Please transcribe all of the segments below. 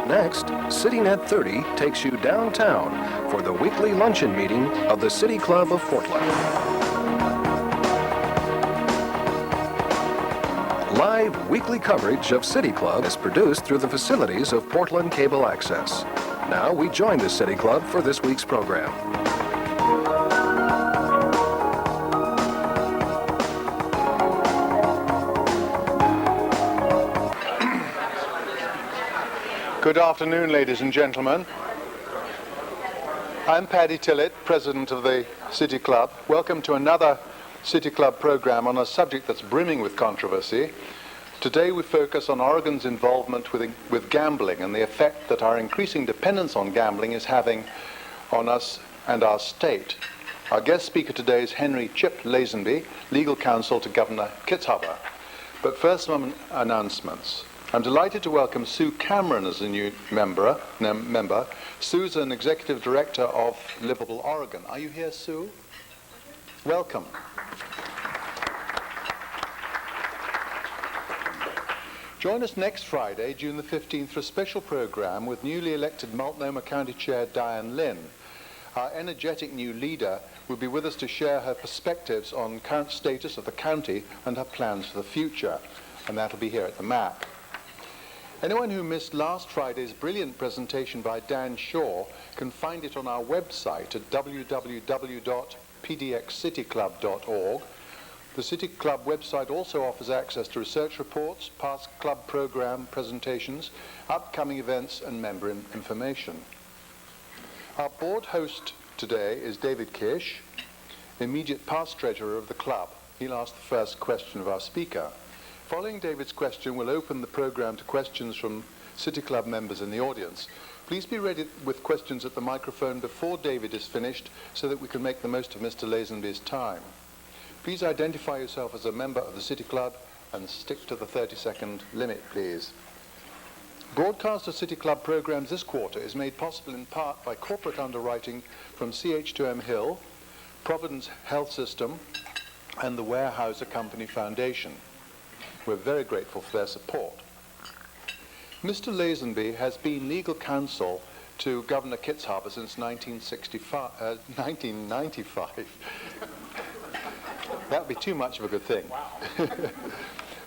Next, City Net 30 takes you downtown for the weekly luncheon meeting of the City Club of Portland. Live weekly coverage of City Club is produced through the facilities of Portland Cable Access. Now we join the City Club for this week's program. Good afternoon, ladies and gentlemen. I'm Paddy Tillett, President of the City Club. Welcome to another City Club program on a subject that's brimming with controversy. Today we focus on Oregon's involvement with gambling and the effect that our increasing dependence on gambling is having on us and our state. Our guest speaker today is Henry Chip Lazenby, legal counsel to Governor Kitzhaber. But first, some announcements. I'm delighted to welcome Sue Cameron as a new member. Sue's an executive director of Livable, Oregon. Are you here, Sue? Welcome. Join us next Friday, June the 15th, for a special program with newly elected Multnomah County Chair Diane Lynn. Our energetic new leader will be with us to share her perspectives on current status of the county and her plans for the future, and that'll be here at the MAC. Anyone who missed last Friday's brilliant presentation by Dan Shaw can find it on our website at www.pdxcityclub.org. The City Club website also offers access to research reports, past club program presentations, upcoming events, and member information. Our board host today is David Kish, immediate past treasurer of the club. He'll ask the first question of our speaker. Following David's question, we'll open the program to questions from City Club members in the audience. Please be ready with questions at the microphone before David is finished so that we can make the most of Mr. Lazenby's time. Please identify yourself as a member of the City Club and stick to the 30-second limit, please. Broadcast of City Club programs this quarter is made possible in part by corporate underwriting from CH2M Hill, Providence Health System, and the Weyerhaeuser Company Foundation. We're very grateful for their support. Mr. Lazenby has been legal counsel to Governor Kitzhaber since 1995. That would be too much of a good thing. Wow.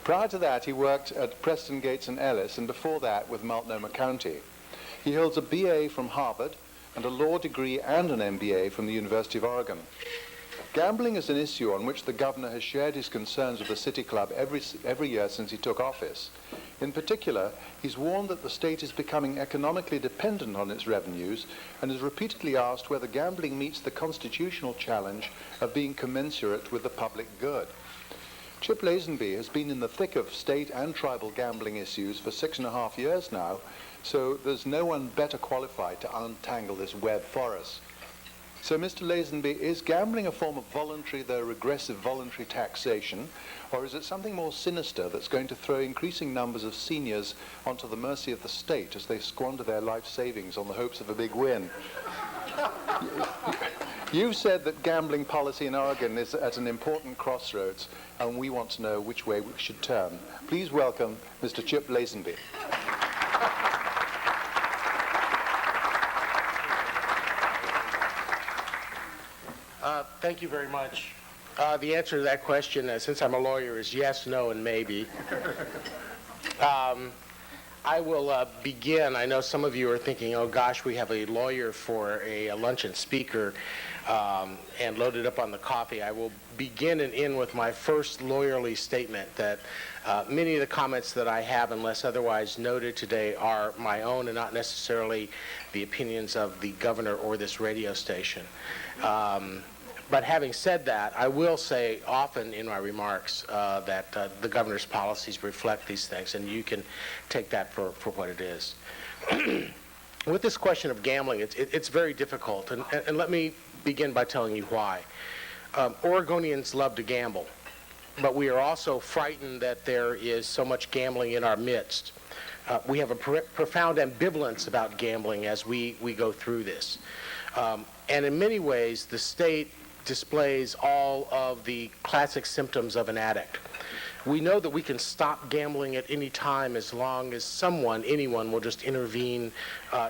Prior to that, he worked at Preston Gates and Ellis, and before that with Multnomah County. He holds a BA from Harvard and a law degree and an MBA from the University of Oregon. Gambling is an issue on which the governor has shared his concerns with the City Club every year since he took office. In particular, he's warned that the state is becoming economically dependent on its revenues and has repeatedly asked whether gambling meets the constitutional challenge of being commensurate with the public good. Chip Lazenby has been in the thick of state and tribal gambling issues for 6.5 years now, so there's no one better qualified to untangle this web for us. So, Mr. Lazenby, is gambling a form of voluntary, though regressive, voluntary taxation, or is it something more sinister that's going to throw increasing numbers of seniors onto the mercy of the state as they squander their life savings on the hopes of a big win? You've said that gambling policy in Oregon is at an important crossroads, and we want to know which way we should turn. Please welcome Mr. Chip Lazenby. Thank you very much. The answer to that question, since I'm a lawyer, is yes, no, and maybe. I will begin. I know some of you are thinking, oh gosh, we have a lawyer for a luncheon speaker and loaded up on the coffee. I will begin and end with my first lawyerly statement that many of the comments that I have, unless otherwise noted today, are my own and not necessarily the opinions of the governor or this radio station. But having said that, I will say often in my remarks that the governor's policies reflect these things, and you can take that for what it is. With this question of gambling, it's very difficult, and let me begin by telling you why. Oregonians love to gamble, but we are also frightened that there is so much gambling in our midst. We have a profound ambivalence about gambling as we go through this. And in many ways, the state displays all of the classic symptoms of an addict. We know that we can stop gambling at any time as long as anyone will just intervene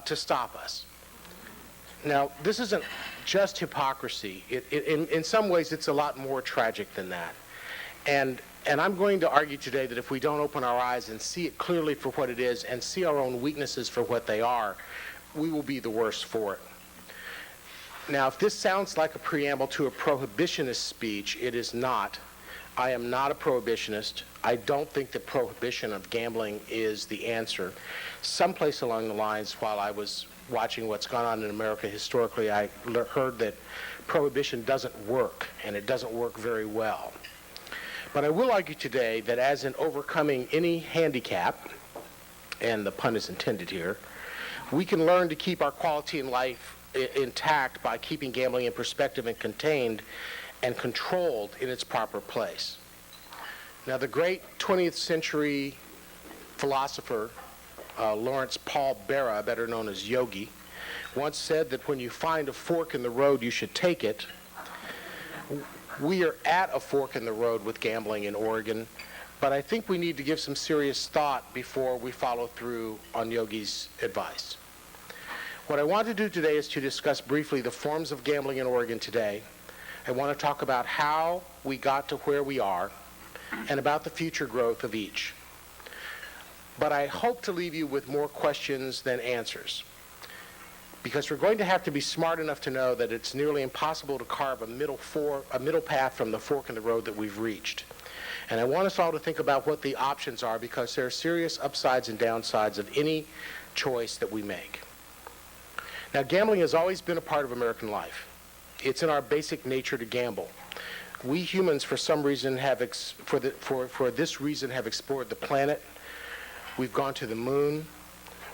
to stop us. Now, this isn't just hypocrisy. In some ways, it's a lot more tragic than that. And I'm going to argue today that if we don't open our eyes and see it clearly for what it is and see our own weaknesses for what they are, we will be the worse for it. Now, if this sounds like a preamble to a prohibitionist speech, it is not. I am not a prohibitionist. I don't think that prohibition of gambling is the answer. Someplace along the lines, while I was watching what's gone on in America historically, I heard that prohibition doesn't work, and it doesn't work very well. But I will argue today that as in overcoming any handicap, and the pun is intended here, we can learn to keep our quality in life intact by keeping gambling in perspective and contained and controlled in its proper place. Now, the great 20th century philosopher, Lawrence Paul Berra, better known as Yogi, once said that when you find a fork in the road, you should take it. We are at a fork in the road with gambling in Oregon, but I think we need to give some serious thought before we follow through on Yogi's advice. What I want to do today is to discuss briefly the forms of gambling in Oregon today. I want to talk about how we got to where we are and about the future growth of each. But I hope to leave you with more questions than answers, because we're going to have to be smart enough to know that it's nearly impossible to carve a middle path from the fork in the road that we've reached. And I want us all to think about what the options are, because there are serious upsides and downsides of any choice that we make. Now, gambling has always been a part of American life. It's in our basic nature to gamble. We humans, for some reason, for this reason, have explored the planet. We've gone to the moon.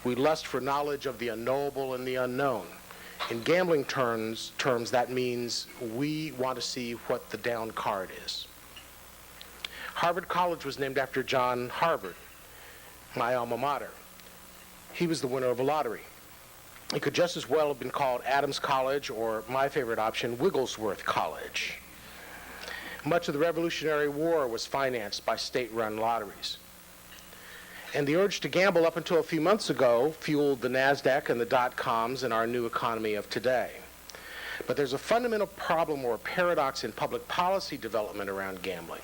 We lust for knowledge of the unknowable and the unknown. In gambling terms, that means we want to see what the down card is. Harvard College was named after John Harvard, my alma mater. He was the winner of a lottery. It could just as well have been called Adams College, or my favorite option, Wigglesworth College. Much of the Revolutionary War was financed by state-run lotteries. And the urge to gamble up until a few months ago fueled the NASDAQ and the dot-coms and our new economy of today. But there's a fundamental problem or a paradox in public policy development around gambling,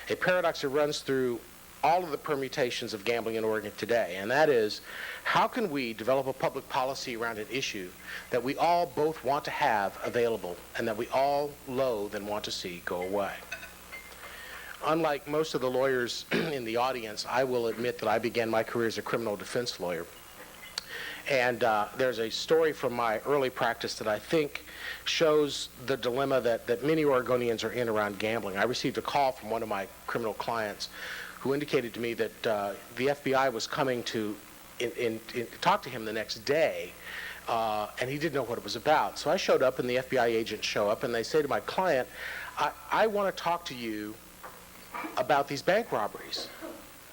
a paradox that runs through all of the permutations of gambling in Oregon today, and that is, how can we develop a public policy around an issue that we all both want to have available and that we all loathe and want to see go away? Unlike most of the lawyers in the audience, I will admit that I began my career as a criminal defense lawyer. And there's a story from my early practice that I think shows the dilemma that many Oregonians are in around gambling. I received a call from one of my criminal clients who indicated to me that the FBI was coming to talk to him the next day, and he didn't know what it was about. So I showed up, and the FBI agents show up, and they say to my client, I want to talk to you about these bank robberies.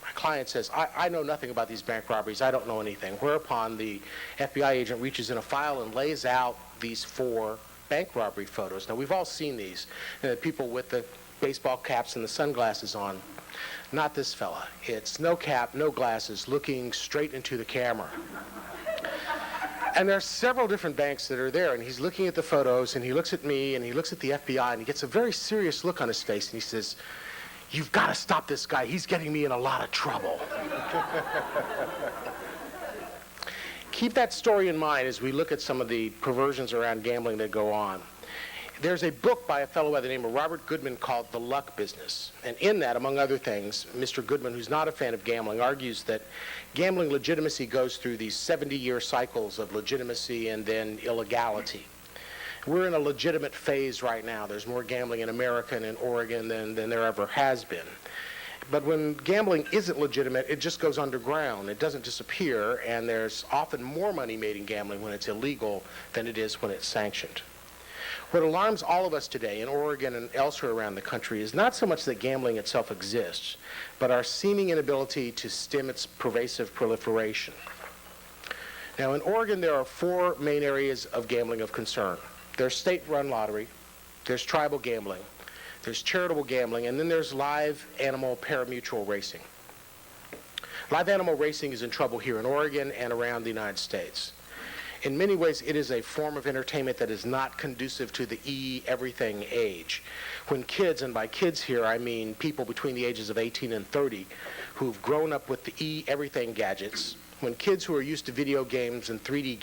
My client says, I know nothing about these bank robberies. I don't know anything. Whereupon the FBI agent reaches in a file and lays out these 4 bank robbery photos. Now, we've all seen these. People with the baseball caps and the sunglasses on. Not this fella. It's no cap, no glasses, looking straight into the camera. And there are several different banks that are there, and he's looking at the photos, and he looks at me, and he looks at the FBI, and he gets a very serious look on his face, and he says, "You've got to stop this guy. He's getting me in a lot of trouble." Keep that story in mind as we look at some of the perversions around gambling that go on. There's a book by a fellow by the name of Robert Goodman called The Luck Business. And in that, among other things, Mr. Goodman, who's not a fan of gambling, argues that gambling legitimacy goes through these 70-year cycles of legitimacy and then illegality. We're in a legitimate phase right now. There's more gambling in America and in Oregon than there ever has been. But when gambling isn't legitimate, it just goes underground. It doesn't disappear, and there's often more money made in gambling when it's illegal than it is when it's sanctioned. What alarms all of us today in Oregon and elsewhere around the country is not so much that gambling itself exists, but our seeming inability to stem its pervasive proliferation. Now, in Oregon, there are 4 main areas of gambling of concern. There's state-run lottery, there's tribal gambling, there's charitable gambling, and then there's live animal parimutuel racing. Live animal racing is in trouble here in Oregon and around the United States. In many ways, it is a form of entertainment that is not conducive to the e-everything age. When kids, and by kids here I mean people between the ages of 18 and 30, who've grown up with the e-everything gadgets, when kids who are used to video games and 3D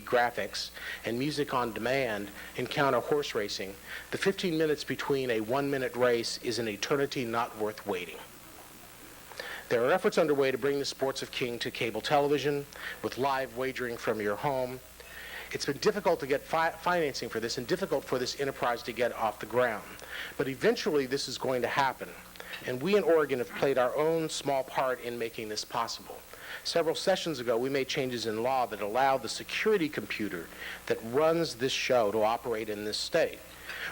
graphics and music on demand encounter horse racing, the 15 minutes between a 1-minute race is an eternity not worth waiting. There are efforts underway to bring the sports of king to cable television with live wagering from your home. It's been difficult to get financing for this and difficult for this enterprise to get off the ground. But eventually this is going to happen. And we in Oregon have played our own small part in making this possible. Several sessions ago, we made changes in law that allow the security computer that runs this show to operate in this state.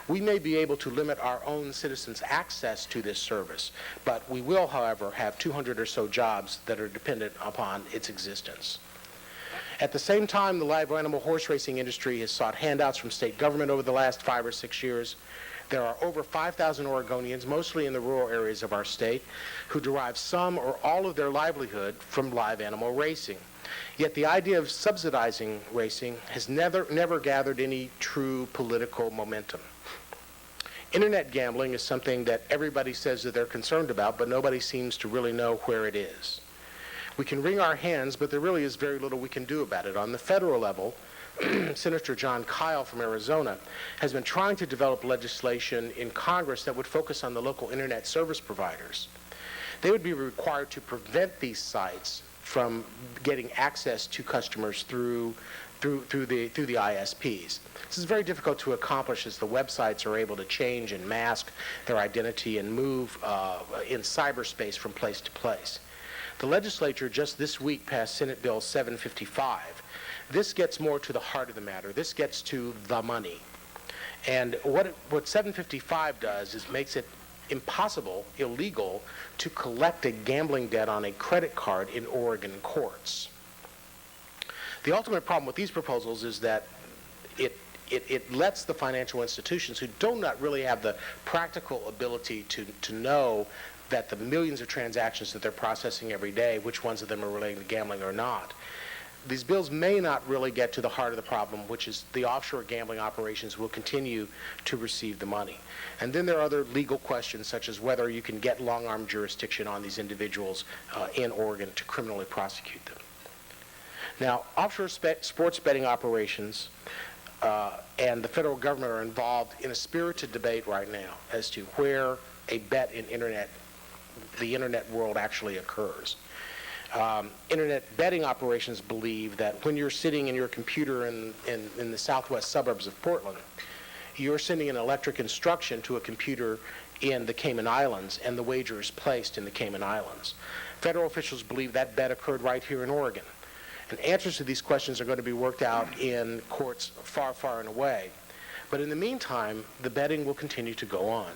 We may be able to limit our own citizens' access to this service, but we will, however, have 200 or so jobs that are dependent upon its existence. At the same time, the live animal horse racing industry has sought handouts from state government over the last 5 or 6 years. There are over 5,000 Oregonians, mostly in the rural areas of our state, who derive some or all of their livelihood from live animal racing. Yet the idea of subsidizing racing has never gathered any true political momentum. Internet gambling is something that everybody says that they're concerned about, but nobody seems to really know where it is. We can wring our hands, but there really is very little we can do about it. On the federal level, Senator John Kyle from Arizona has been trying to develop legislation in Congress that would focus on the local internet service providers. They would be required to prevent these sites from getting access to customers through the ISPs. This is very difficult to accomplish as the websites are able to change and mask their identity and move in cyberspace from place to place. The legislature just this week passed Senate Bill 755. This gets more to the heart of the matter. This gets to the money. And what 755 does is makes it impossible, illegal, to collect a gambling debt on a credit card in Oregon courts. The ultimate problem with these proposals is that it lets the financial institutions who do not really have the practical ability to know that the millions of transactions that they're processing every day, which ones of them are relating to gambling or not. These bills may not really get to the heart of the problem, which is the offshore gambling operations will continue to receive the money. And then there are other legal questions, such as whether you can get long-arm jurisdiction on these individuals in Oregon to criminally prosecute them. Now, offshore sports betting operations and the federal government are involved in a spirited debate right now as to where a bet in the internet world actually occurs. Internet betting operations believe that when you're sitting in your computer in the southwest suburbs of Portland, you're sending an electric instruction to a computer in the Cayman Islands, and the wager is placed in the Cayman Islands. Federal officials believe that bet occurred right here in Oregon. And answers to these questions are going to be worked out in courts far, far and away. But in the meantime, the betting will continue to go on.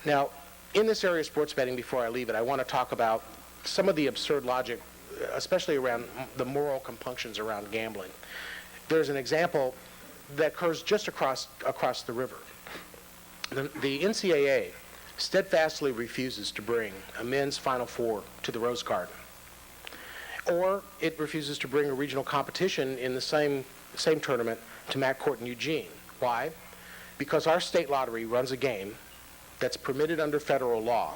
Now, in this area of sports betting, before I leave it, I want to talk about some of the absurd logic, especially around the moral compunctions around gambling. There's an example that occurs just across the river. The NCAA steadfastly refuses to bring a men's Final Four to the Rose Garden. Or it refuses to bring a regional competition in the same tournament to McCourt and Eugene. Why? Because our state lottery runs a game that's permitted under federal law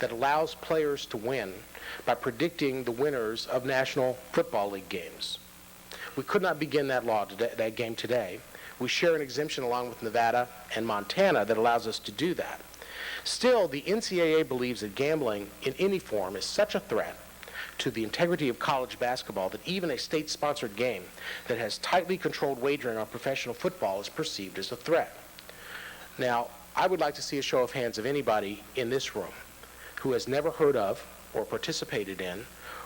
that allows players to win by predicting the winners of National Football League games. We could not begin that game today. We share an exemption along with Nevada and Montana that allows us to do that. Still, the NCAA believes that gambling in any form is such a threat to the integrity of college basketball that even a state-sponsored game that has tightly controlled wagering on professional football is perceived as a threat. Now, I would like to see a show of hands of anybody in this room who has never heard of or participated in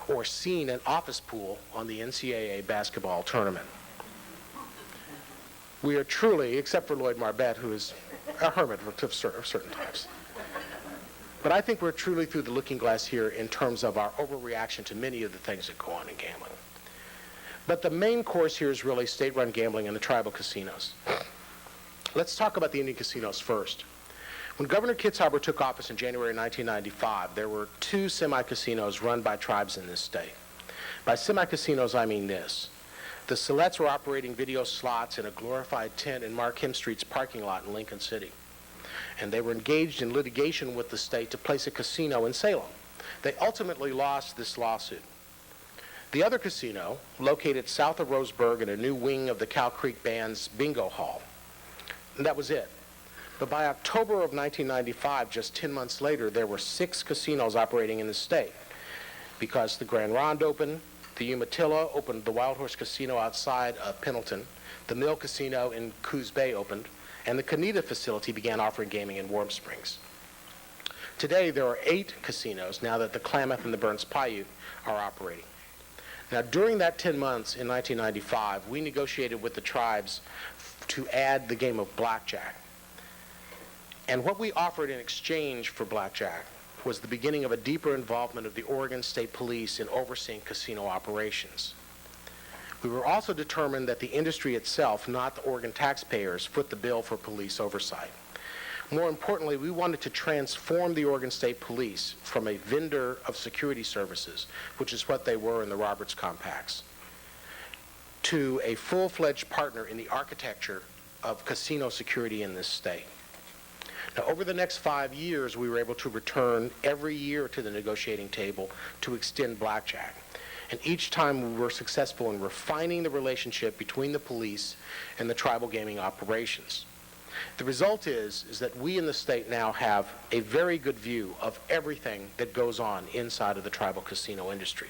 or seen an office pool on the NCAA basketball tournament. We are truly, except for Lloyd Marbett, who is a hermit of certain types. But I think we're truly through the looking glass here in terms of our overreaction to many of the things that go on in gambling. But the main course here is really state-run gambling and the tribal casinos. Let's talk about the Indian casinos first. When Governor Kitzhaber took office in January 1995, there were 2 semi-casinos run by tribes in this state. By semi-casinos, I mean this. The Silettes were operating video slots in a glorified tent in Markham Street's parking lot in Lincoln City. And they were engaged in litigation with the state to place a casino in Salem. They ultimately lost this lawsuit. The other casino, located south of Roseburg in a new wing of the Cow Creek Band's bingo hall. And that was it. But by October of 1995, just 10 months later, there were 6 casinos operating in the state because the Grand Ronde opened, the Umatilla opened the Wild Horse Casino outside of Pendleton, the Mill Casino in Coos Bay opened, and the Canita facility began offering gaming in Warm Springs. Today, there are 8 casinos now that the Klamath and the Burns Paiute are operating. Now, during that 10 months in 1995, we negotiated with the tribes to add the game of blackjack. And what we offered in exchange for blackjack was the beginning of a deeper involvement of the Oregon State Police in overseeing casino operations. We were also determined that the industry itself, not the Oregon taxpayers, foot the bill for police oversight. More importantly, we wanted to transform the Oregon State Police from a vendor of security services, which is what they were in the Roberts Compacts, to a full-fledged partner in the architecture of casino security in this state. Now, over the next 5 years, we were able to return every year to the negotiating table to extend blackjack. And each time we were successful in refining the relationship between the police and the tribal gaming operations. The result is that we in the state now have a very good view of everything that goes on inside of the tribal casino industry.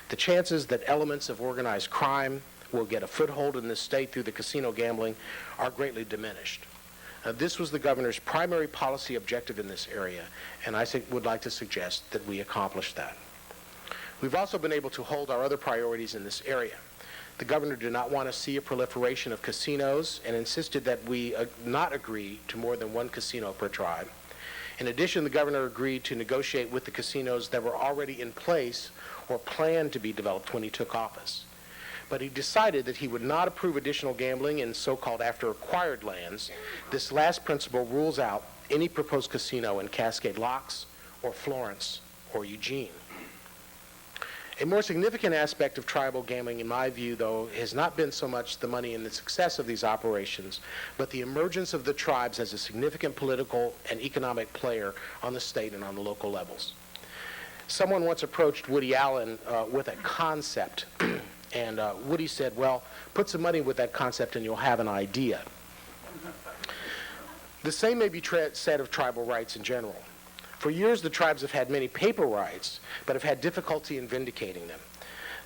The chances that elements of organized crime will get a foothold in this state through the casino gambling are greatly diminished. This was the governor's primary policy objective in this area, and I would like to suggest that we accomplish that. We've also been able to hold our other priorities in this area. The governor did not want to see a proliferation of casinos and insisted that we not agree to more than 1 casino per tribe. In addition, the governor agreed to negotiate with the casinos that were already in place or planned to be developed when he took office. But he decided that he would not approve additional gambling in so-called after-acquired lands. This last principle rules out any proposed casino in Cascade Locks or Florence or Eugene. A more significant aspect of tribal gambling, in my view, though, has not been so much the money and the success of these operations, but the emergence of the tribes as a significant political and economic player on the state and on the local levels. Someone once approached Woody Allen with a concept, and Woody said, well, put some money with that concept and you'll have an idea. The same may be said of tribal rights in general. For years, the tribes have had many paper rights, but have had difficulty in vindicating them.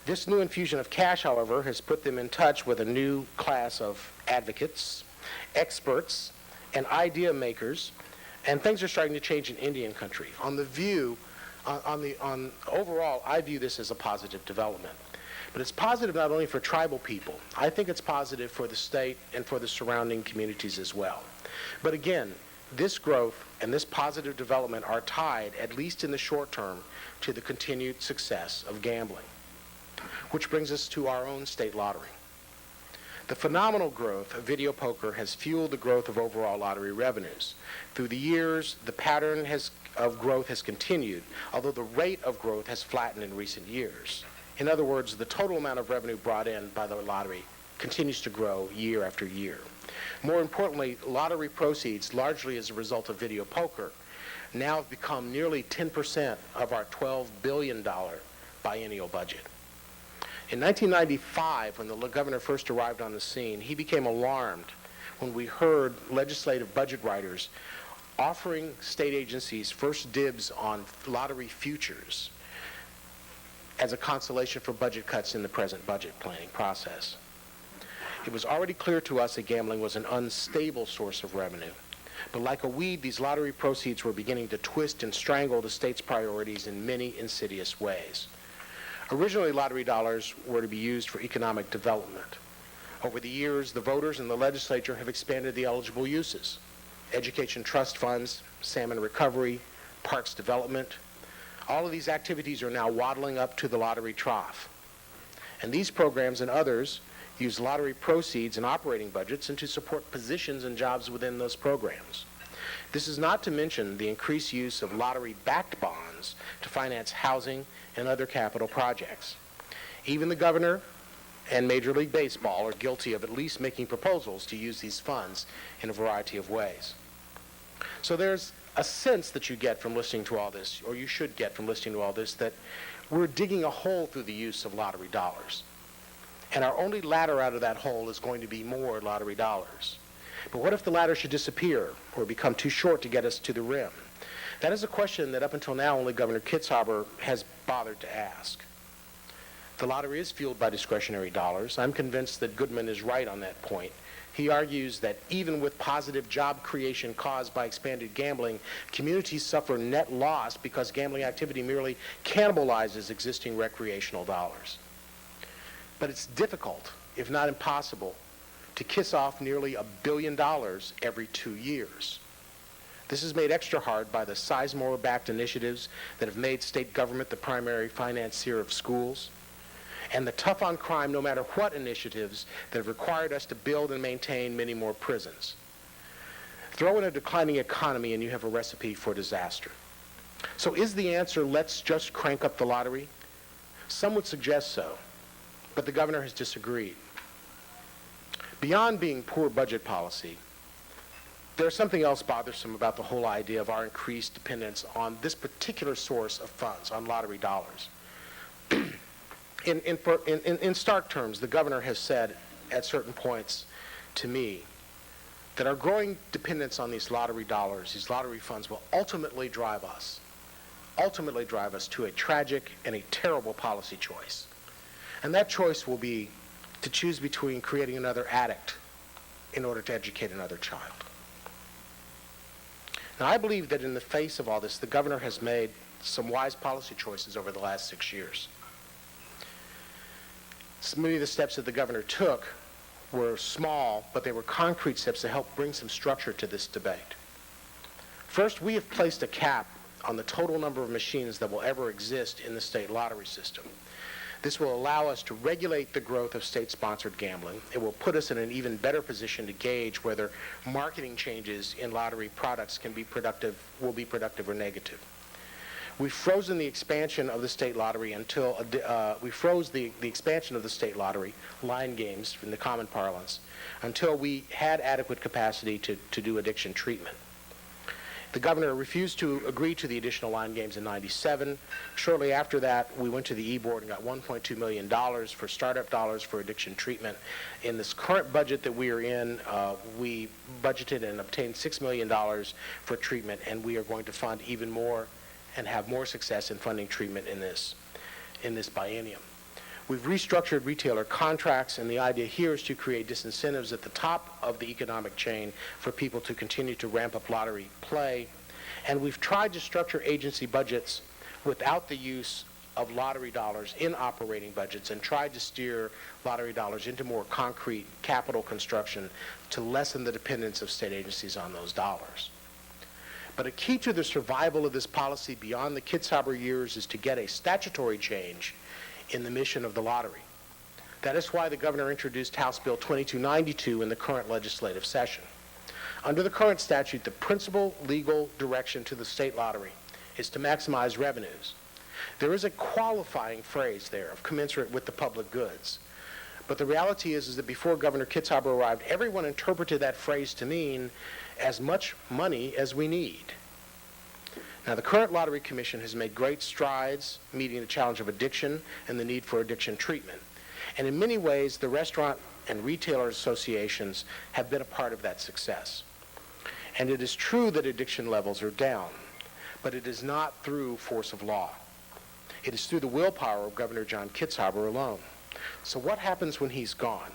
This new infusion of cash, however, has put them in touch with a new class of advocates, experts, and idea makers, and things are starting to change in Indian country. Overall, I view this as a positive development. But it's positive not only for tribal people. I think it's positive for the state and for the surrounding communities as well. But again, this growth and this positive development are tied, at least in the short term, to the continued success of gambling. Which brings us to our own state lottery. The phenomenal growth of video poker has fueled the growth of overall lottery revenues. Through the years, the pattern of growth has continued, although the rate of growth has flattened in recent years. In other words, the total amount of revenue brought in by the lottery continues to grow year after year. More importantly, lottery proceeds, largely as a result of video poker, now have become nearly 10% of our $12 billion biennial budget. In 1995, when the governor first arrived on the scene, he became alarmed when we heard legislative budget writers offering state agencies first dibs on lottery futures as a consolation for budget cuts in the present budget planning process. It was already clear to us that gambling was an unstable source of revenue. But like a weed, these lottery proceeds were beginning to twist and strangle the state's priorities in many insidious ways. Originally, lottery dollars were to be used for economic development. Over the years, the voters and the legislature have expanded the eligible uses. Education trust funds, salmon recovery, parks development. All of these activities are now waddling up to the lottery trough. And these programs and others use lottery proceeds and operating budgets and to support positions and jobs within those programs. This is not to mention the increased use of lottery-backed bonds to finance housing and other capital projects. Even the governor and Major League Baseball are guilty of at least making proposals to use these funds in a variety of ways. So there's a sense that you get from listening to all this, or you should get from listening to all this, that we're digging a hole through the use of lottery dollars. And our only ladder out of that hole is going to be more lottery dollars. But what if the ladder should disappear or become too short to get us to the rim? That is a question that up until now only Governor Kitzhaber has bothered to ask. The lottery is fueled by discretionary dollars. I'm convinced that Goodman is right on that point. He argues that even with positive job creation caused by expanded gambling, communities suffer net loss because gambling activity merely cannibalizes existing recreational dollars. But it's difficult, if not impossible, to kiss off nearly $1 billion every 2 years. This is made extra hard by the Sizemore-backed initiatives that have made state government the primary financier of schools, and the tough on crime no matter what initiatives that have required us to build and maintain many more prisons. Throw in a declining economy and you have a recipe for disaster. So is the answer, let's just crank up the lottery? Some would suggest so, but the governor has disagreed. Beyond being poor budget policy, there's something else bothersome about the whole idea of our increased dependence on this particular source of funds, on lottery dollars. In stark terms, the governor has said at certain points to me that our growing dependence on these lottery dollars, these lottery funds, will ultimately drive us to a tragic and a terrible policy choice. And that choice will be to choose between creating another addict in order to educate another child. Now, I believe that in the face of all this, the governor has made some wise policy choices over the last 6 years. Many of the steps that the governor took were small, but they were concrete steps to help bring some structure to this debate. First, we have placed a cap on the total number of machines that will ever exist in the state lottery system. This will allow us to regulate the growth of state-sponsored gambling. It will put us in an even better position to gauge whether marketing changes in lottery products will be productive or negative. We've frozen the expansion of the state lottery until we froze the expansion of the state lottery, line games in the common parlance, until we had adequate capacity to do addiction treatment. The governor refused to agree to the additional line games in '97. Shortly after that, we went to the E-Board and got $1.2 million for startup dollars for addiction treatment. In this current budget that we are in, we budgeted and obtained $6 million for treatment, and we are going to fund even more and have more success in funding treatment in this biennium. We've restructured retailer contracts, and the idea here is to create disincentives at the top of the economic chain for people to continue to ramp up lottery play. And we've tried to structure agency budgets without the use of lottery dollars in operating budgets, and tried to steer lottery dollars into more concrete capital construction to lessen the dependence of state agencies on those dollars. But a key to the survival of this policy beyond the Kitzhaber years is to get a statutory change in the mission of the lottery. That is why the governor introduced House Bill 2292 in the current legislative session. Under the current statute, the principal legal direction to the state lottery is to maximize revenues. There is a qualifying phrase there of commensurate with the public goods. But the reality is that before Governor Kitzhaber arrived, everyone interpreted that phrase to mean as much money as we need. Now, the current Lottery Commission has made great strides meeting the challenge of addiction and the need for addiction treatment. And in many ways, the restaurant and retailer associations have been a part of that success. And it is true that addiction levels are down, but it is not through force of law. It is through the willpower of Governor John Kitzhaber alone. So what happens when he's gone?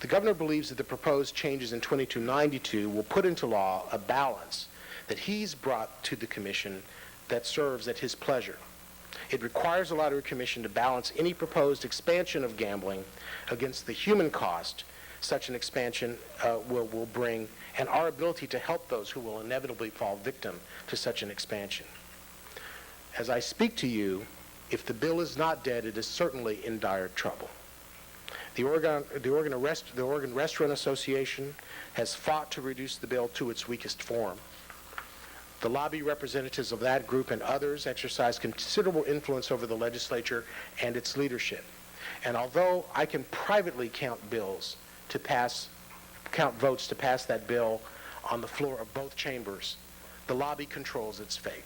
The governor believes that the proposed changes in 2292 will put into law a balance that he's brought to the commission that serves at his pleasure. It requires the Lottery Commission to balance any proposed expansion of gambling against the human cost such an expansion will bring, and our ability to help those who will inevitably fall victim to such an expansion. As I speak to you, if the bill is not dead, it is certainly in dire trouble. The Oregon Restaurant Association has fought to reduce the bill to its weakest form. The lobby representatives of that group and others exercise considerable influence over the legislature and its leadership. And although I can privately count votes to pass that bill on the floor of both chambers, the lobby controls its fate.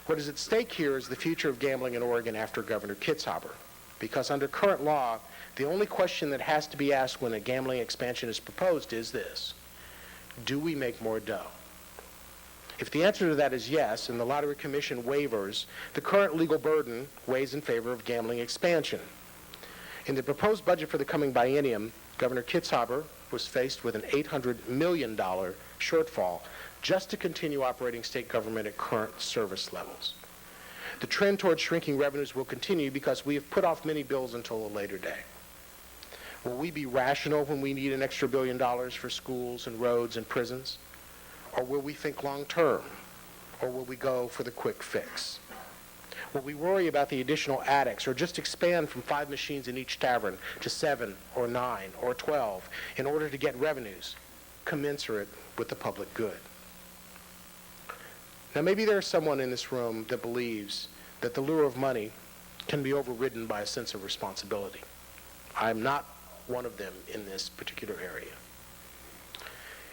What is at stake here is the future of gambling in Oregon after Governor Kitzhaber, because under current law, the only question that has to be asked when a gambling expansion is proposed is this: do we make more dough? If the answer to that is yes, and the Lottery Commission waivers, the current legal burden weighs in favor of gambling expansion. In the proposed budget for the coming biennium, Governor Kitzhaber was faced with an $800 million shortfall just to continue operating state government at current service levels. The trend towards shrinking revenues will continue because we have put off many bills until a later day. Will we be rational when we need an extra $1 billion for schools and roads and prisons? Or will we think long term? Or will we go for the quick fix? Will we worry about the additional addicts or just expand from 5 machines in each tavern to 7 or 9 or 12 in order to get revenues commensurate with the public good? Now, maybe there's someone in this room that believes that the lure of money can be overridden by a sense of responsibility. I'm not one of them in this particular area.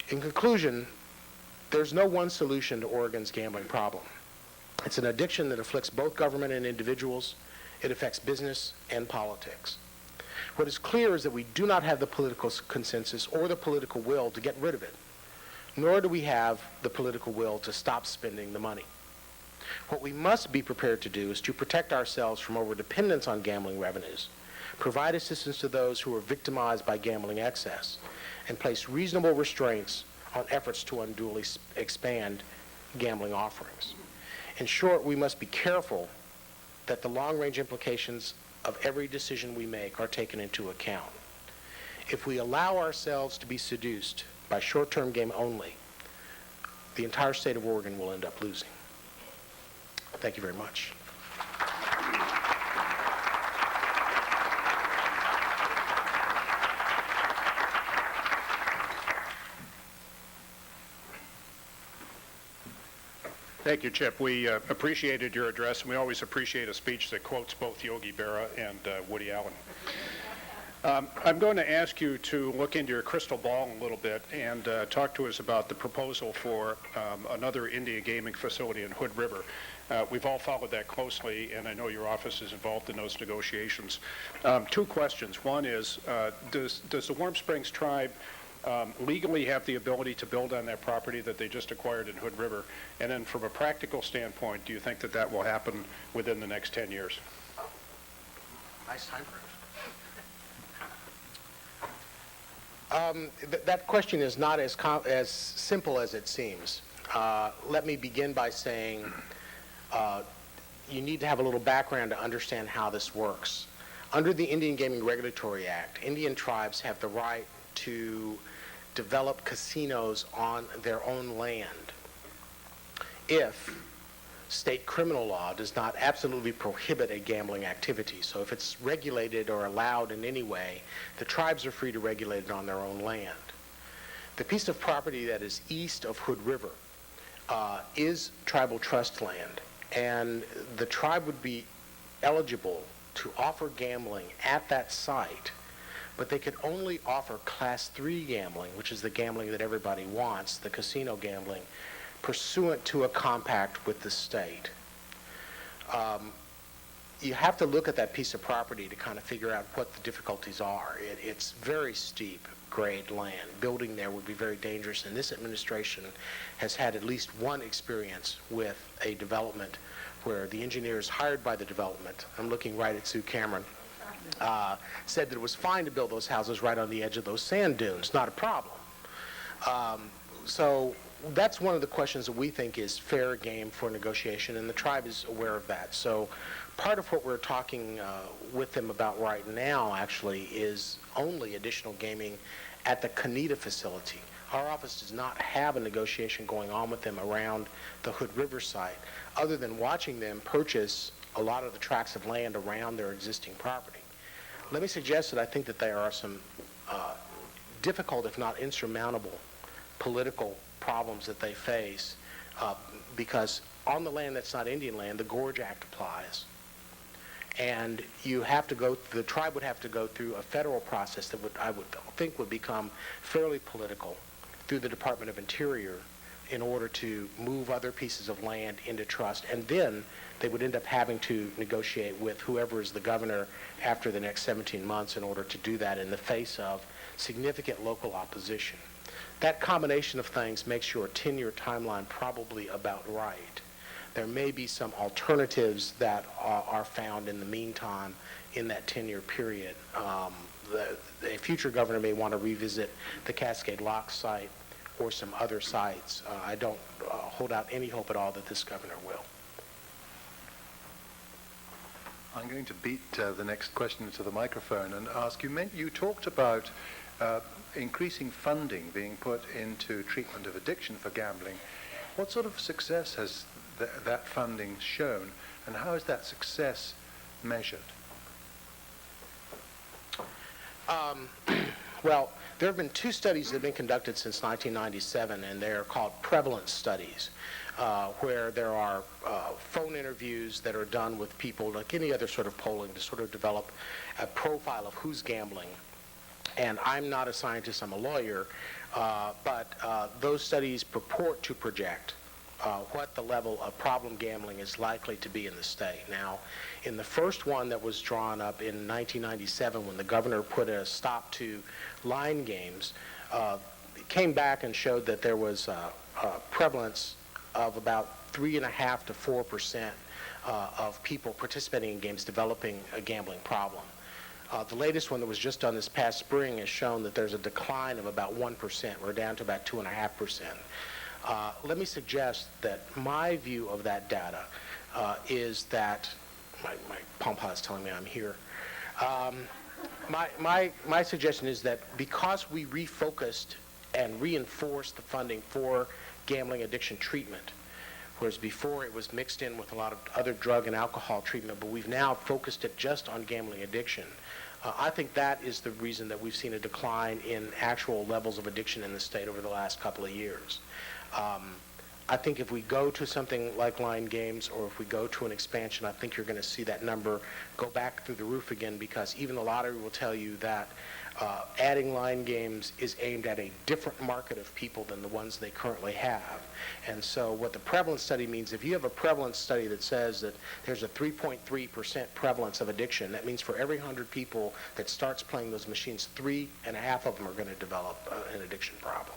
In conclusion, there's no one solution to Oregon's gambling problem. It's an addiction that afflicts both government and individuals. It affects business and politics. What is clear is that we do not have the political consensus or the political will to get rid of it, nor do we have the political will to stop spending the money. What we must be prepared to do is to protect ourselves from overdependence on gambling revenues, provide assistance to those who are victimized by gambling excess, and place reasonable restraints on efforts to unduly expand gambling offerings. In short, we must be careful that the long-range implications of every decision we make are taken into account. If we allow ourselves to be seduced by short-term game only, the entire state of Oregon will end up losing. Thank you very much. Thank you, Chip. We appreciated your address, and we always appreciate a speech that quotes both Yogi Berra and Woody Allen. I'm going to ask you to look into your crystal ball a little bit and talk to us about the proposal for another Indian gaming facility in Hood River. We've all followed that closely, and I know your office is involved in those negotiations. 2 questions. One is, does the Warm Springs tribe legally have the ability to build on that property that they just acquired in Hood River? And then from a practical standpoint, do you think that that will happen within the next 10 years? Nice time frame. That question is not as simple as it seems. Let me begin by saying you need to have a little background to understand how this works. Under the Indian Gaming Regulatory Act, Indian tribes have the right to develop casinos on their own land if state criminal law does not absolutely prohibit a gambling activity. So if it's regulated or allowed in any way, the tribes are free to regulate it on their own land. The piece of property that is east of Hood River is tribal trust land, and the tribe would be eligible to offer gambling at that site, but they could only offer Class 3 gambling, which is the gambling that everybody wants, the casino gambling, pursuant to a compact with the state. You have to look at that piece of property to kind of figure out what the difficulties are. It's very steep grade land. Building there would be very dangerous, and this administration has had at least one experience with a development where the engineers hired by the development, I'm looking right at Sue Cameron, said that it was fine to build those houses right on the edge of those sand dunes, not a problem. So that's one of the questions that we think is fair game for negotiation, and the tribe is aware of that. So part of what we're talking with them about right now actually is only additional gaming at the Canita facility. Our office does not have a negotiation going on with them around the Hood River site, other than watching them purchase a lot of the tracts of land around their existing property. Let me suggest that I think that there are some difficult, if not insurmountable, political problems that they face because on the land that's not Indian land, the Gorge Act applies. And you have to go, the tribe would have to go through a federal process that I would think would become fairly political through the Department of Interior in order to move other pieces of land into trust. And then they would end up having to negotiate with whoever is the governor after the next 17 months in order to do that in the face of significant local opposition. That combination of things makes your 10-year timeline probably about right. There may be some alternatives that are found in the meantime in that 10-year period. A future governor may want to revisit the Cascade Lock site or some other sites. I don't hold out any hope at all that this governor will. I'm going to beat the next question to the microphone and ask you, you talked about increasing funding being put into treatment of addiction for gambling. What sort of success has that funding shown, and how is that success measured? Well, there have been two studies that have been conducted since 1997, and they're called prevalence studies, where there are phone interviews that are done with people like any other sort of polling to sort of develop a profile of who's gambling. And I'm not a scientist, I'm a lawyer, but those studies purport to project what the level of problem gambling is likely to be in the state. Now, in the first one that was drawn up in 1997 when the governor put a stop to line games, it came back and showed that there was a prevalence of about 3.5% to 4% of people participating in games developing a gambling problem. The latest one that was just done this past spring has shown that there's a decline of about 1%. We're down to about 2.5%. Let me suggest that my view of that data is that, my pom-pom is telling me I'm here. My suggestion is that because we refocused and reinforced the funding for gambling addiction treatment, whereas before it was mixed in with a lot of other drug and alcohol treatment, but we've now focused it just on gambling addiction. I think that is the reason that we've seen a decline in actual levels of addiction in the state over the last couple of years. I think if we go to something like line games, or if we go to an expansion, I think you're going to see that number go back through the roof again, because even the lottery will tell you that adding line games is aimed at a different market of people than the ones they currently have. And so what the prevalence study means, if you have a prevalence study that says that there's a 3.3% prevalence of addiction, that means for every 100 people that starts playing those machines, 3.5 of them are going to develop an addiction problem.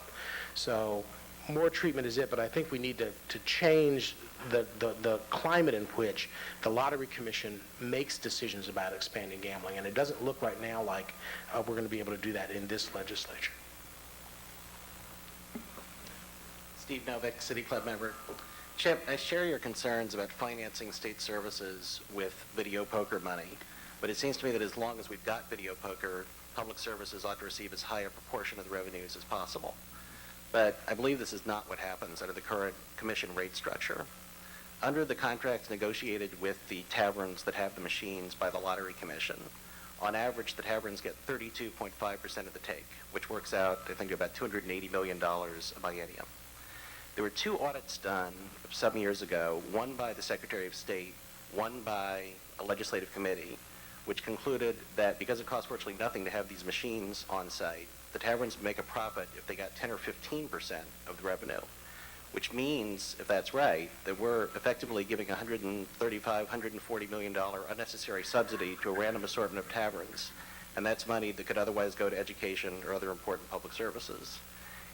So more treatment is it, but I think we need to change the climate in which the Lottery Commission makes decisions about expanding gambling, and it doesn't look right now like we're going to be able to do that in this legislature. Steve Novick, City Club member. Chip, I share your concerns about financing state services with video poker money, but it seems to me that as long as we've got video poker, public services ought to receive as high a proportion of the revenues as possible. But I believe this is not what happens under the current commission rate structure. Under the contracts negotiated with the taverns that have the machines by the Lottery Commission, on average, the taverns get 32.5% of the take, which works out, I think, about $280 million a biennium. There were two audits done some years ago, one by the Secretary of State, one by a legislative committee, which concluded that because it costs virtually nothing to have these machines on site, the taverns would make a profit if they got 10 or 15% of the revenue, which means, if that's right, that we're effectively giving $135, $140 million unnecessary subsidy to a random assortment of taverns, and that's money that could otherwise go to education or other important public services.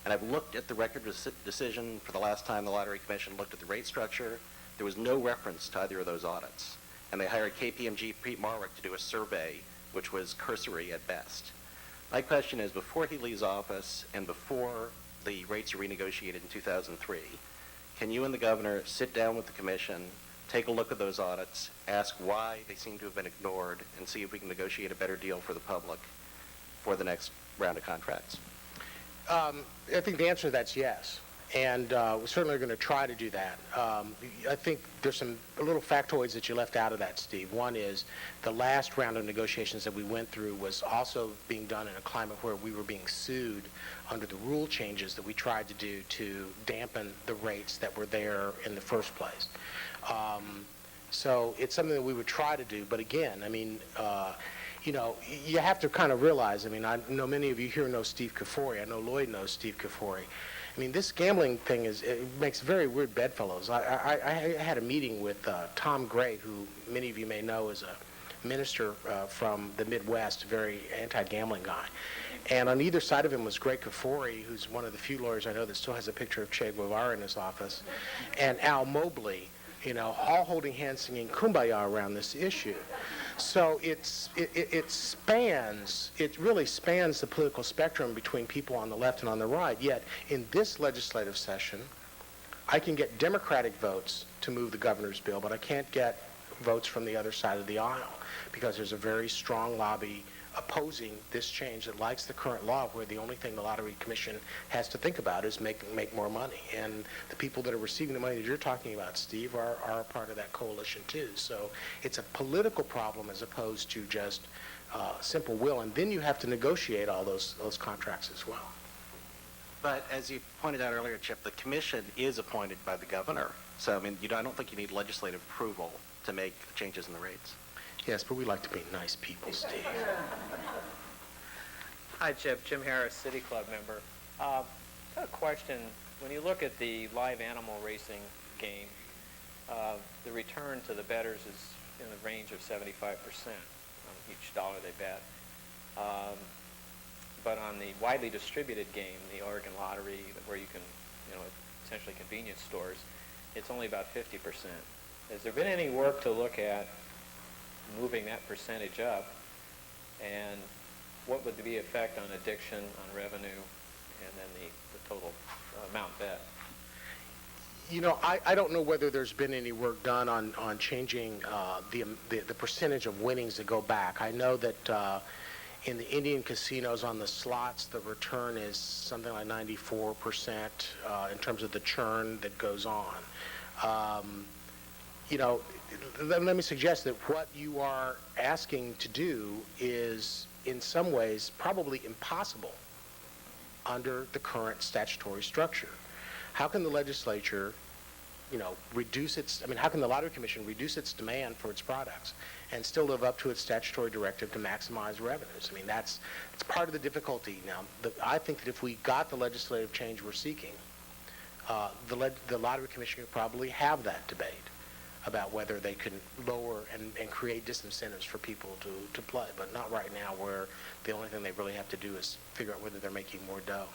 And I've looked at the record decision for the last time the Lottery Commission looked at the rate structure. There was no reference to either of those audits, and they hired KPMG Pete Marwick to do a survey, which was cursory at best. My question is, before he leaves office and before the rates are renegotiated in 2003, can you and the governor sit down with the commission, take a look at those audits, ask why they seem to have been ignored, and see if we can negotiate a better deal for the public for the next round of contracts? I think the answer to that's yes. And we're certainly going to try to do that. I think there's some little factoids that you left out of that, Steve. One is the last round of negotiations that we went through was also being done in a climate where we were being sued under the rule changes that we tried to do to dampen the rates that were there in the first place. So it's something that we would try to do. But again, I mean, you know, you have to kind of realize, I mean, I know many of you here know Steve Kafori. I know Lloyd knows Steve Kafori. I mean, this gambling thing it makes very weird bedfellows. I had a meeting with Tom Gray, who many of you may know is a minister from the Midwest, a very anti-gambling guy. And on either side of him was Greg Kafori, who's one of the few lawyers I know that still has a picture of Che Guevara in his office, and Al Mobley, you know, all holding hands singing Kumbaya around this issue. So it really spans the political spectrum between people on the left and on the right. Yet in this legislative session, I can get Democratic votes to move the governor's bill, but I can't get votes from the other side of the aisle because there's a very strong lobby opposing this change that likes the current law, where the only thing the Lottery Commission has to think about is make more money. And the people that are receiving the money that you're talking about, Steve, are a part of that coalition too. So it's a political problem as opposed to just simple will. And then you have to negotiate all those contracts as well. But as you pointed out earlier, Chip, the commission is appointed by the governor. So, I mean, I don't think you need legislative approval to make changes in the rates. Yes, but we like to be nice people, Steve. Hi, Chip. Jim Harris, City Club member. Got a question. When you look at the live animal racing game, the return to the bettors is in the range of 75% on each dollar they bet. But on the widely distributed game, the Oregon Lottery, where you can, you know, essentially convenience stores, it's only about 50%. Has there been any work to look at moving that percentage up, and what would be the effect on addiction, on revenue, and then the total amount bet? You know, I don't know whether there's been any work done on changing the percentage of winnings that go back. I know that in the Indian casinos on the slots, the return is something like 94% in terms of the churn that goes on. You know, let me suggest that what you are asking to do is, in some ways, probably impossible under the current statutory structure. How can the legislature, you know, how can the Lottery Commission reduce its demand for its products and still live up to its statutory directive to maximize revenues? I mean, it's part of the difficulty. Now, I think that if we got the legislative change we're seeking, the Lottery Commission could probably have that debate about whether they can lower and create disincentives for people to play, but not right now, where the only thing they really have to do is figure out whether they're making more dough.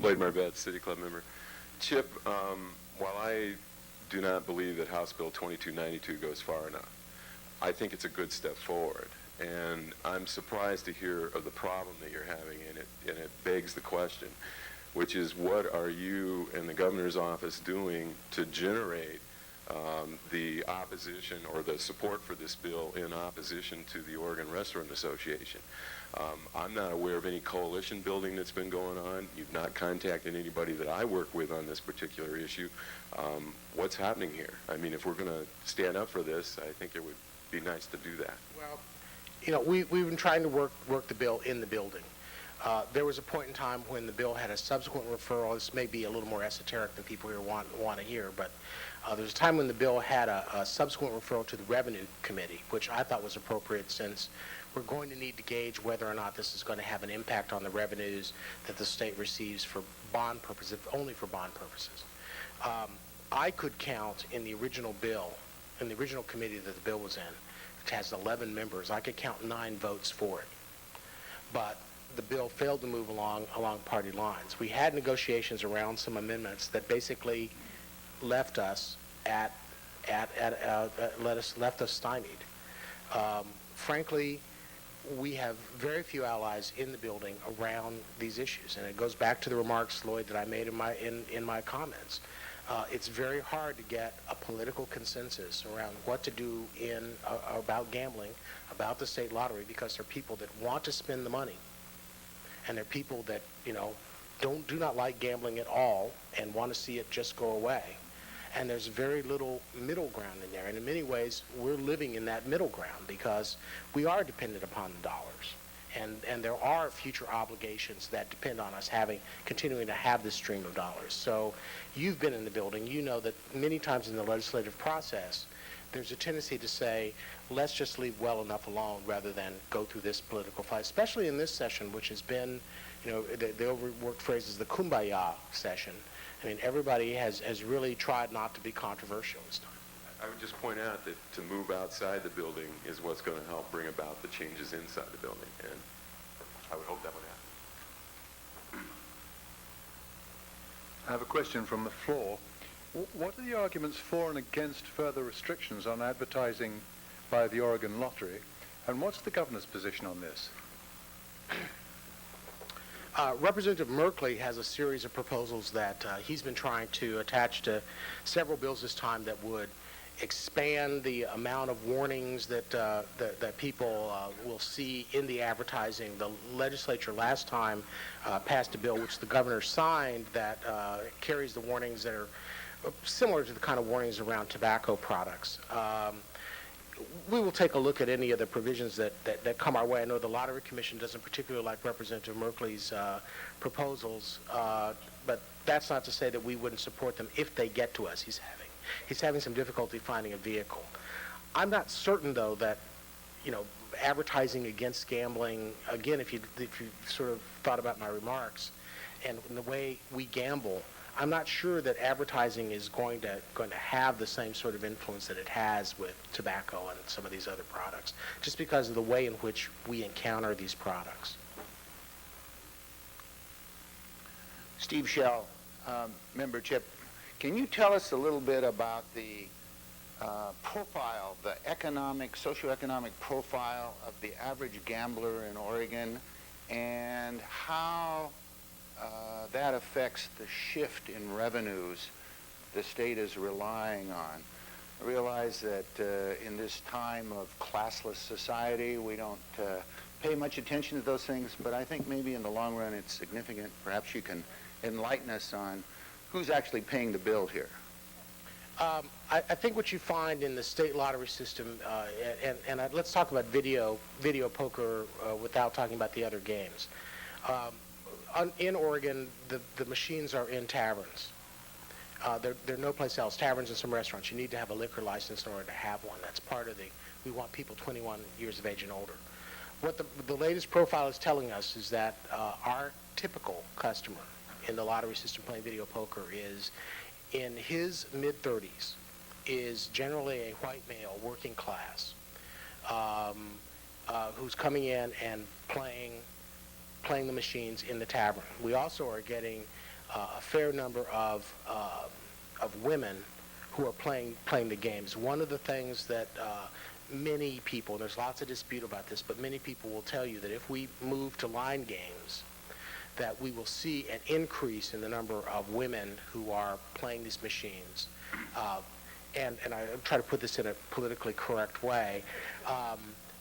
Lloyd Marbett, City Club member. Chip, while I do not believe that House Bill 2292 goes far enough, I think it's a good step forward. And I'm surprised to hear of the problem that you're having in it, and it begs the question, which is, what are you and the governor's office doing to generate the opposition or the support for this bill in opposition to the Oregon Restaurant Association? I'm not aware of any coalition building that's been going on. You've not contacted anybody that I work with on this particular issue. What's happening here? I mean, if we're going to stand up for this, I think it would be nice to do that. Well, you know, we've been trying to work the bill in the building. There was a point in time when the bill had a subsequent referral. This may be a little more esoteric than people here want to hear, but there was a time when the bill had a subsequent referral to the Revenue Committee, which I thought was appropriate, since we're going to need to gauge whether or not this is going to have an impact on the revenues that the state receives for bond purposes, if only for bond purposes. I could count in the original bill, in the original committee that the bill was in, which has 11 members, I could count 9 votes for it. But the bill failed to move along party lines. We had negotiations around some amendments that basically left us left us stymied. Frankly, we have very few allies in the building around these issues, and it goes back to the remarks, Lloyd, that I made in my comments. It's very hard to get a political consensus around what to do about gambling, about the state lottery, because there are people that want to spend the money, and there are people that do not like gambling at all and want to see it just go away. And there's very little middle ground in there. And in many ways, we're living in that middle ground because we are dependent upon the dollars. And there are future obligations that depend on us continuing to have this stream of dollars. So you've been in the building. You know that many times in the legislative process, there's a tendency to say, let's just leave well enough alone rather than go through this political fight, especially in this session, which has been, the overworked phrase is the kumbaya session. I mean, everybody has really tried not to be controversial this time. I would just point out that to move outside the building is what's going to help bring about the changes inside the building, and I would hope that would happen. I have a question from the floor. What are the arguments for and against further restrictions on advertising by the Oregon Lottery, and what's the governor's position on this? Representative Merkley has a series of proposals that he's been trying to attach to several bills this time that would expand the amount of warnings that people will see in the advertising. The legislature last time passed a bill which the governor signed that carries the warnings that are similar to the kind of warnings around tobacco products. We will take a look at any of the provisions that come our way. I know the Lottery Commission doesn't particularly like Representative Merkley's proposals, but that's not to say that we wouldn't support them if they get to us. He's having some difficulty finding a vehicle. I'm not certain, though, that advertising against gambling, again, if you sort of thought about my remarks and the way we gamble, I'm not sure that advertising is going to have the same sort of influence that it has with tobacco and some of these other products, just because of the way in which we encounter these products. Steve Shell, Member Chip, can you tell us a little bit about the profile, the socioeconomic profile of the average gambler in Oregon, and how that affects the shift in revenues the state is relying on? I realize that in this time of classless society, we don't pay much attention to those things, but I think maybe in the long run it's significant. Perhaps you can enlighten us on who's actually paying the bill here. I think what you find in the state lottery system, let's talk about video poker without talking about the other games. In Oregon, the machines are in taverns. They're no place else. Taverns and some restaurants. You need to have a liquor license in order to have one. That's part of we want people 21 years of age and older. What the latest profile is telling us is that our typical customer in the lottery system playing video poker is in his mid-30s, is generally a white male, working class, who's coming in and playing the machines in the tavern. We also are getting a fair number of women who are playing the games. One of the things that many people, and there's lots of dispute about this, but many people will tell you that if we move to line games, that we will see an increase in the number of women who are playing these machines. And I try to put this in a politically correct way.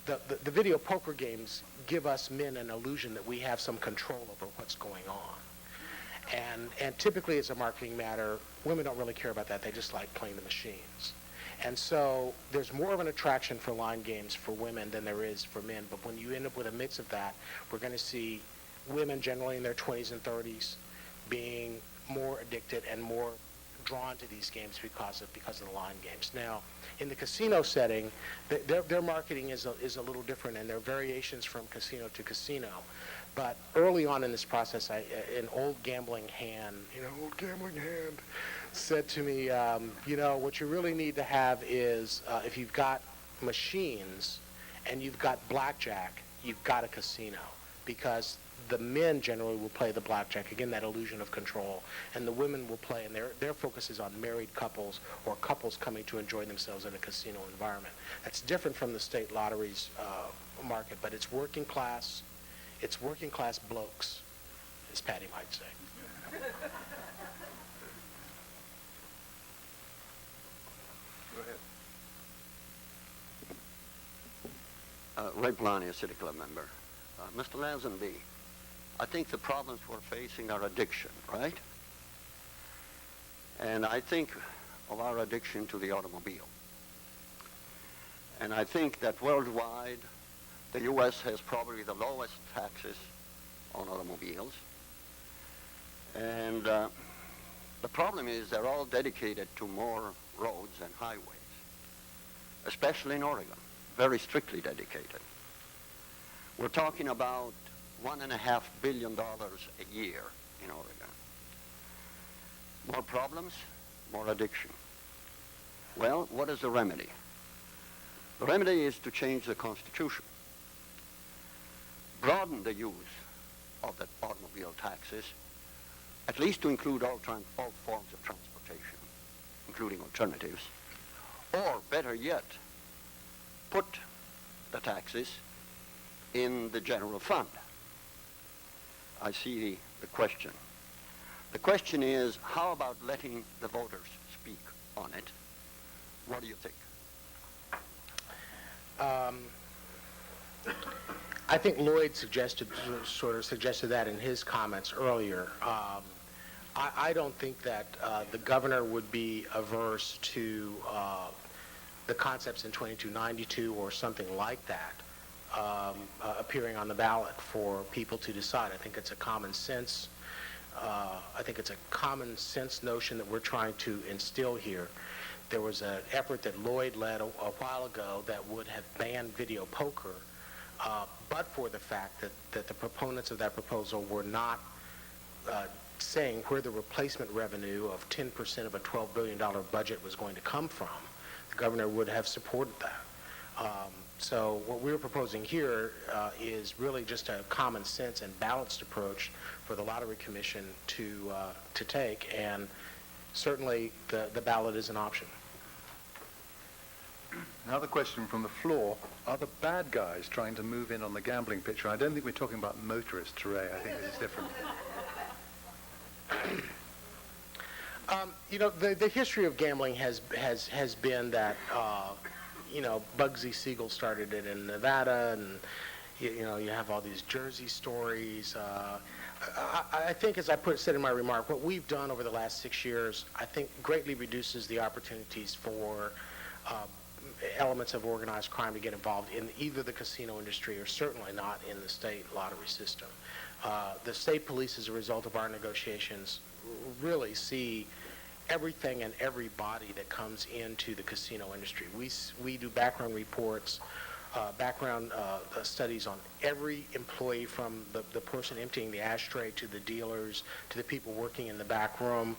The video poker games give us men an illusion that we have some control over what's going on. And typically as a marketing matter, women don't really care about that. They just like playing the machines. And so there's more of an attraction for line games for women than there is for men. But when you end up with a mix of that, we're going to see women generally in their 20s and 30s being more addicted and more drawn to these games because of the line games. Now, in the casino setting, their marketing is a little different, and there are variations from casino to casino. But early on in this process, an old gambling hand said to me, what you really need to have is, if you've got machines and you've got blackjack, you've got a casino, because the men generally will play the blackjack, again, that illusion of control, and the women will play, and their focus is on married couples or couples coming to enjoy themselves in a casino environment. That's different from the state lotteries market, but it's working class blokes, as Patty might say. Ray Plania, City Club member. Mr. Lazenby, I think the problems we're facing are addiction, right? And I think of our addiction to the automobile. And I think that worldwide, the U.S. has probably the lowest taxes on automobiles. And the problem is they're all dedicated to more roads and highways, especially in Oregon, very strictly dedicated. We're talking about $1.5 billion a year in Oregon. More problems, more addiction. Well, what is the remedy? The remedy is to change the Constitution, broaden the use of the automobile taxes, at least to include all forms of transportation, including alternatives, or better yet, put the taxes in the general fund. I see the question. The question is, how about letting the voters speak on it? What do you think? I think Lloyd suggested that in his comments earlier. I don't think that the governor would be averse to the concepts in 2292 or something like that appearing on the ballot for people to decide. I think it's a common sense. I think it's a common sense notion that we're trying to instill here. There was an effort that Lloyd led a while ago that would have banned video poker, but for the fact that the proponents of that proposal were not saying where the replacement revenue of 10% of a $12 billion budget was going to come from. The governor would have supported that. So what we're proposing here is really just a common sense and balanced approach for the Lottery Commission to take, and certainly the ballot is an option. Another question from the floor. Are the bad guys trying to move in on the gambling picture? I don't think we're talking about motorists, Ray. I think this is different. You know, the history of gambling has been that, you know, Bugsy Siegel started it in Nevada, and, you know, you have all these Jersey stories. I think, as I said in my remark, what we've done over the last 6 years, I think greatly reduces the opportunities for elements of organized crime to get involved in either the casino industry or certainly not in the state lottery system. The state police, as a result of our negotiations, really see everything and everybody that comes into the casino industry. We do background reports, background studies on every employee, from the person emptying the ashtray to the dealers to the people working in the back room.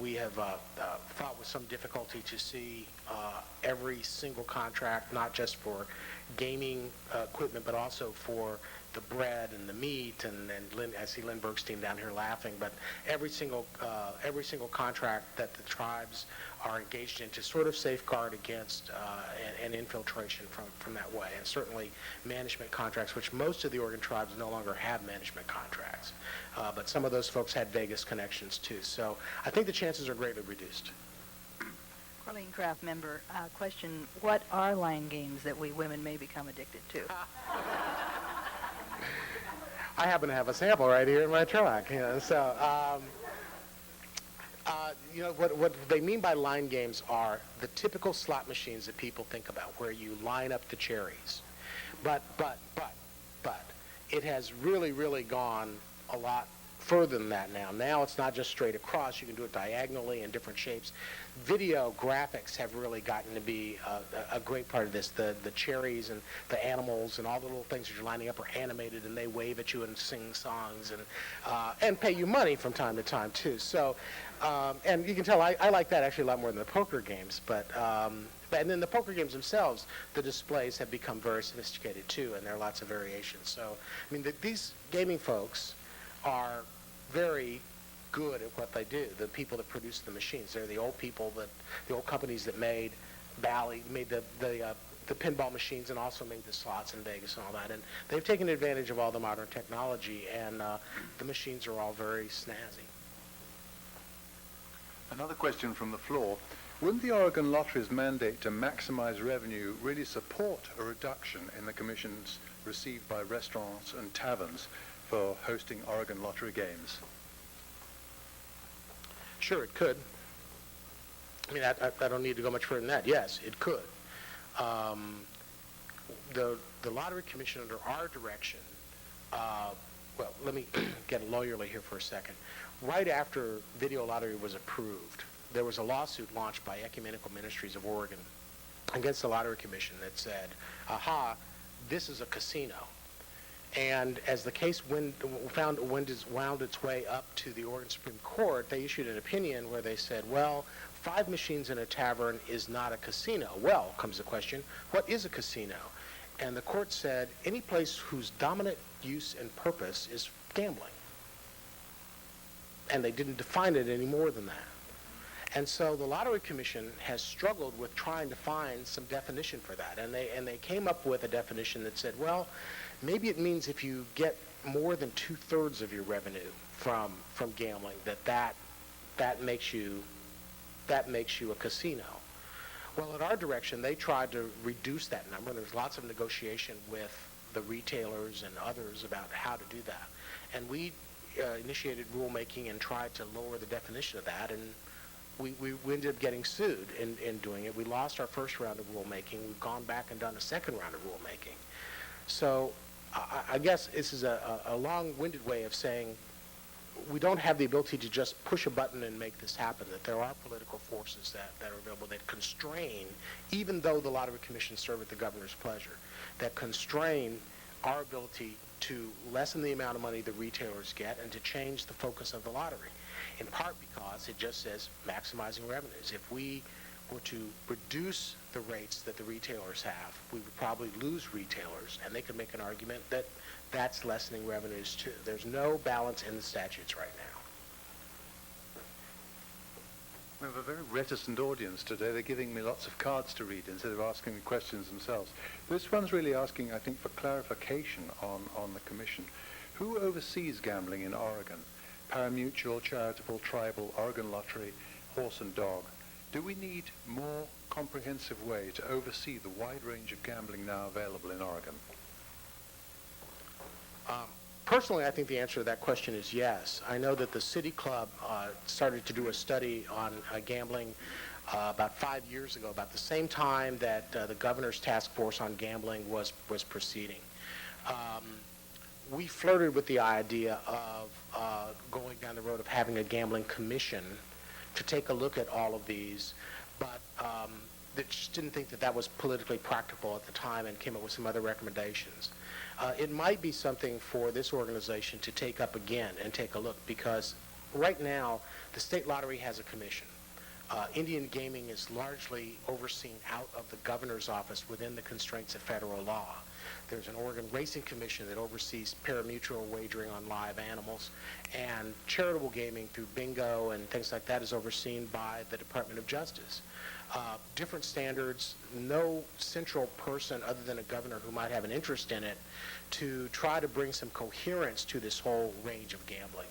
We have fought with some difficulty to see every single contract, not just for gaming equipment, but also for the bread and the meat, and Lynn, I see Lynn Bergstein down here laughing, but every single contract that the tribes are engaged in to sort of safeguard against an infiltration from that way, and certainly management contracts, which most of the Oregon tribes no longer have management contracts, but some of those folks had Vegas connections too. So I think the chances are greatly reduced. Corleen Craft member, question, what are line games that we women may become addicted to? I happen to have a sample right here in my truck. You know, so, you know, what they mean by line games are the typical slot machines that people think about, where you line up the cherries. But it has really gone a lot further than that now. Now it's not just straight across. You can do it diagonally in different shapes. Video graphics have really gotten to be a great part of this. The cherries and the animals and all the little things that you're lining up are animated, and they wave at you and sing songs and pay you money from time to time too. So, and you can tell I like that actually a lot more than the poker games. And then the poker games themselves, the displays have become very sophisticated too, and there are lots of variations. So, I mean, these gaming folks are very good at what they do. The people that produce the machines, they're the old people the old companies that made Bally, made the pinball machines, and also made the slots in Vegas and all that. And they've taken advantage of all the modern technology, and the machines are all very snazzy. Another question from the floor. Wouldn't the Oregon Lottery's mandate to maximize revenue really support a reduction in the commissions received by restaurants and taverns for hosting Oregon Lottery games? Sure, it could. I mean, I don't need to go much further than that. Yes, it could. The Lottery Commission, under our direction, well, let me get lawyerly here for a second. Right after video lottery was approved, there was a lawsuit launched by Ecumenical Ministries of Oregon against the Lottery Commission that said, aha, this is a casino. And as the case wound its way up to the Oregon Supreme Court, they issued an opinion where they said, well, 5 machines in a tavern is not a casino. Well, comes the question, what is a casino? And the court said, any place whose dominant use and purpose is gambling. And they didn't define it any more than that. And so the Lottery Commission has struggled with trying to find some definition for that. And they came up with a definition that said, well, maybe it means if you get more than 2/3 of your revenue from gambling, that makes you a casino. Well, at our direction, they tried to reduce that number. There's lots of negotiation with the retailers and others about how to do that. And we initiated rulemaking and tried to lower the definition of that, and we ended up getting sued in doing it. We lost our first round of rulemaking. We've gone back and done a second round of rulemaking. So I guess this is a long-winded way of saying we don't have the ability to just push a button and make this happen, that there are political forces that are available that constrain, even though the Lottery Commission serve at the governor's pleasure, that constrain our ability to lessen the amount of money the retailers get and to change the focus of the lottery, in part because it just says maximizing revenues. If we were to reduce the rates that the retailers have, we would probably lose retailers, and they could make an argument that that's lessening revenues too. There's no balance in the statutes right now. We have a very reticent audience today. They're giving me lots of cards to read instead of asking me questions themselves. This one's really asking, I think, for clarification on the Commission. Who oversees gambling in Oregon? Parimutuel, charitable, tribal, Oregon Lottery, horse and dog. Do we need more comprehensive way to oversee the wide range of gambling now available in Oregon? Personally, I think the answer to that question is yes. I know that the City Club started to do a study on gambling about 5 years ago, about the same time that the governor's task force on gambling was proceeding. We flirted with the idea of going down the road of having a gambling commission to take a look at all of these, but they just didn't think that was politically practical at the time and came up with some other recommendations. It might be something for this organization to take up again and take a look, because right now the state lottery has a commission. Indian gaming is largely overseen out of the governor's office within the constraints of federal law. There's an Oregon Racing Commission that oversees parimutuel wagering on live animals, and charitable gaming through bingo and things like that is overseen by the Department of Justice. Different standards, no central person other than a governor who might have an interest in it to try to bring some coherence to this whole range of gambling.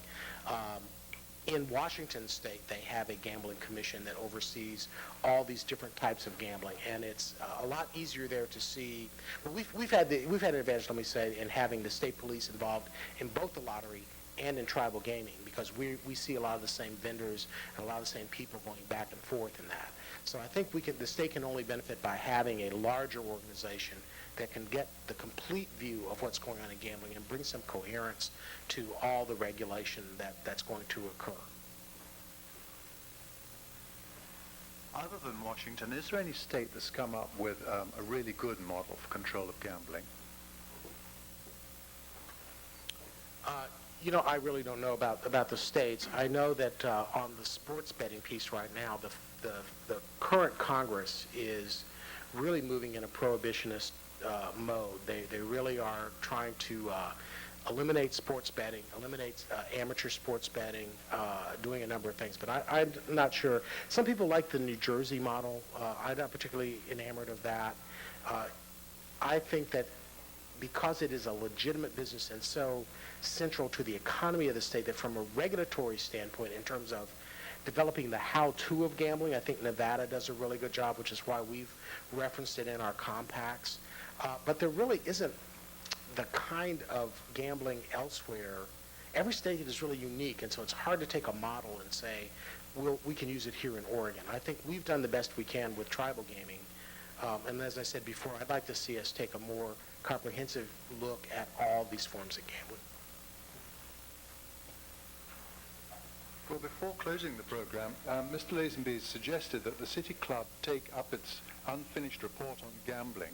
In Washington State, they have a gambling commission that oversees all these different types of gambling, and it's a lot easier there to see. Well, we've had an advantage, let me say, in having the state police involved in both the lottery and in tribal gaming, because we see a lot of the same vendors and a lot of the same people going back and forth in that. So I think the state can only benefit by having a larger organization that can get the complete view of what's going on in gambling and bring some coherence to all the regulation that's going to occur. Other than Washington, is there any state that's come up with a really good model for control of gambling? I really don't know about the states. I know that on the sports betting piece right now, the current Congress is really moving in a prohibitionist mode. They really are trying to eliminate sports betting, eliminate amateur sports betting, doing a number of things. But I'm not sure. Some people like the New Jersey model. I'm not particularly enamored of that. I think that because it is a legitimate business and so central to the economy of the state, that from a regulatory standpoint, in terms of developing the how-to of gambling. I think Nevada does a really good job, which is why we've referenced it in our compacts. But there really isn't the kind of gambling elsewhere. Every state is really unique, and so it's hard to take a model and say, we can use it here in Oregon. I think we've done the best we can with tribal gaming. And as I said before, I'd like to see us take a more comprehensive look at all these forms of gambling. Well, before closing the program, Mr. Lazenby suggested that the City Club take up its unfinished report on gambling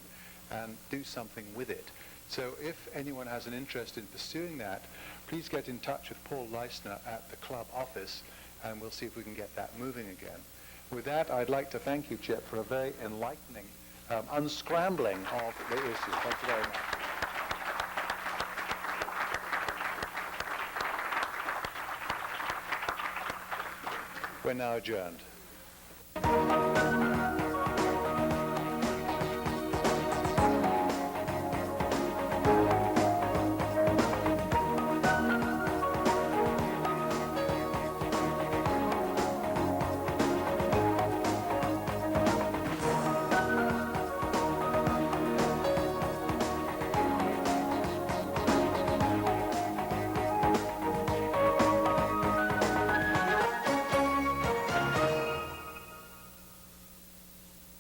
and do something with it. So if anyone has an interest in pursuing that, please get in touch with Paul Leisner at the club office, and we'll see if we can get that moving again. With that, I'd like to thank you, Chip, for a very enlightening unscrambling of the issue. Thank you very much. We're now adjourned.